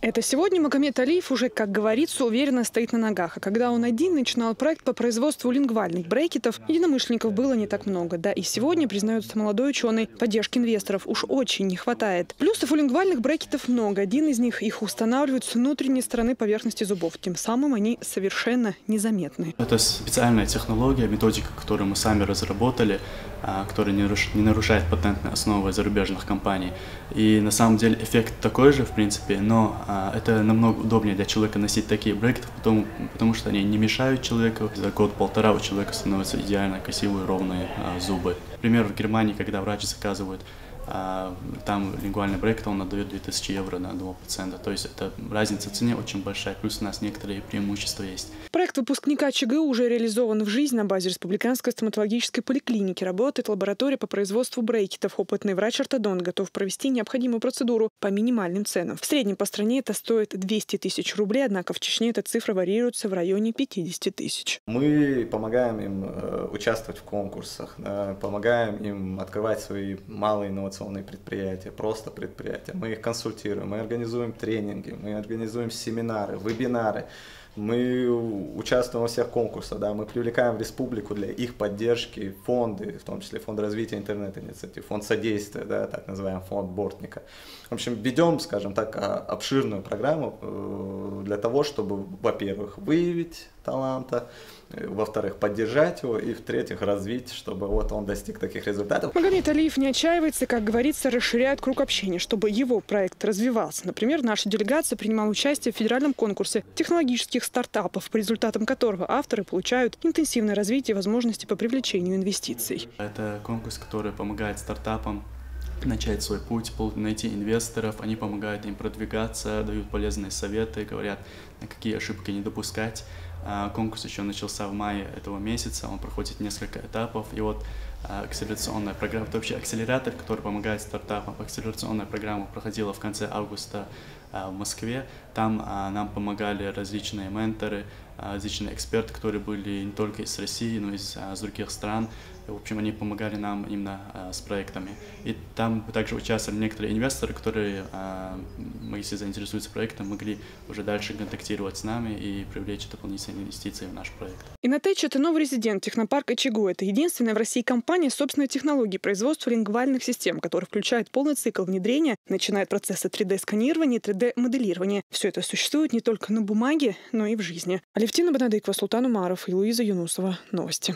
Это сегодня Магомед Алиев уже, как говорится, уверенно стоит на ногах. А когда он один начинал проект по производству лингвальных брекетов, единомышленников было не так много. Да и сегодня, признается молодой ученый, поддержки инвесторов уж очень не хватает. Плюсов у лингвальных брекетов много. Один из них – их устанавливают с внутренней стороны поверхности зубов. Тем самым они совершенно незаметны. Это специальная технология, методика, которую мы сами разработали, которая не нарушает патентные основы зарубежных компаний. И на самом деле эффект такой же, в принципе, но это намного удобнее для человека носить такие брекеты, потому что они не мешают человеку. За год-полтора у человека становятся идеально красивые, ровные зубы. Например, в Германии, когда врач заказывает там лингвальный брекет, он отдает 2000 евро на одного пациента. То есть это разница в цене очень большая, плюс у нас некоторые преимущества есть. Проект выпускника ЧГУ уже реализован в жизнь. На базе Республиканской стоматологической поликлиники работает лаборатория по производству брекетов. Опытный врач-ортодонт готов провести необходимую процедуру по минимальным ценам. В среднем по стране это стоит 200 тысяч рублей, однако в Чечне эта цифра варьируется в районе 50 тысяч. Мы помогаем им участвовать в конкурсах, помогаем им открывать свои малые инновационные предприятия, просто предприятия. Мы их консультируем, мы организуем тренинги, мы организуем семинары, вебинары. Мы участвуем во всех конкурсах, да, мы привлекаем в республику для их поддержки фонды, в том числе фонд развития интернет-инициатив, фонд содействия, да, так называемый фонд Бортника. В общем, ведем, скажем так, обширную программу для того, чтобы, во-первых, выявить таланта, во-вторых, поддержать его и, в-третьих, развить, чтобы вот он достиг таких результатов. Магомед Алиев не отчаивается, как говорится, расширяет круг общения, чтобы его проект развивался. Например, наша делегация принимала участие в федеральном конкурсе технологических стартапов, по результатам которого авторы получают интенсивное развитие и возможности по привлечению инвестиций. Это конкурс, который помогает стартапам начать свой путь, найти инвесторов, они помогают им продвигаться, дают полезные советы, говорят, на какие ошибки не допускать. Конкурс еще начался в мае этого месяца, он проходит несколько этапов, и вот акселерационная программа, это вообще акселератор, который помогает стартапам. Акселерационная программа проходила в конце августа в Москве, там нам помогали различные менторы, различные эксперты, которые были не только из России, но и из других стран. В общем, они помогали нам именно с проектами. И там также участвовали некоторые инвесторы, которые, если заинтересуются проектом, могли уже дальше контактировать с нами и привлечь дополнительные инвестиции в наш проект. Инотеч – это новый резидент технопарка ЧГУ. Это единственная в России компания с собственной технологией производства лингвальных систем, которая включает полный цикл внедрения, начиная от процесса 3D-сканирования и 3D-моделирования. Все это существует не только на бумаге, но и в жизни. Алевтина Бенедиктова, Султан Умаров и Луиза Юнусова. Новости.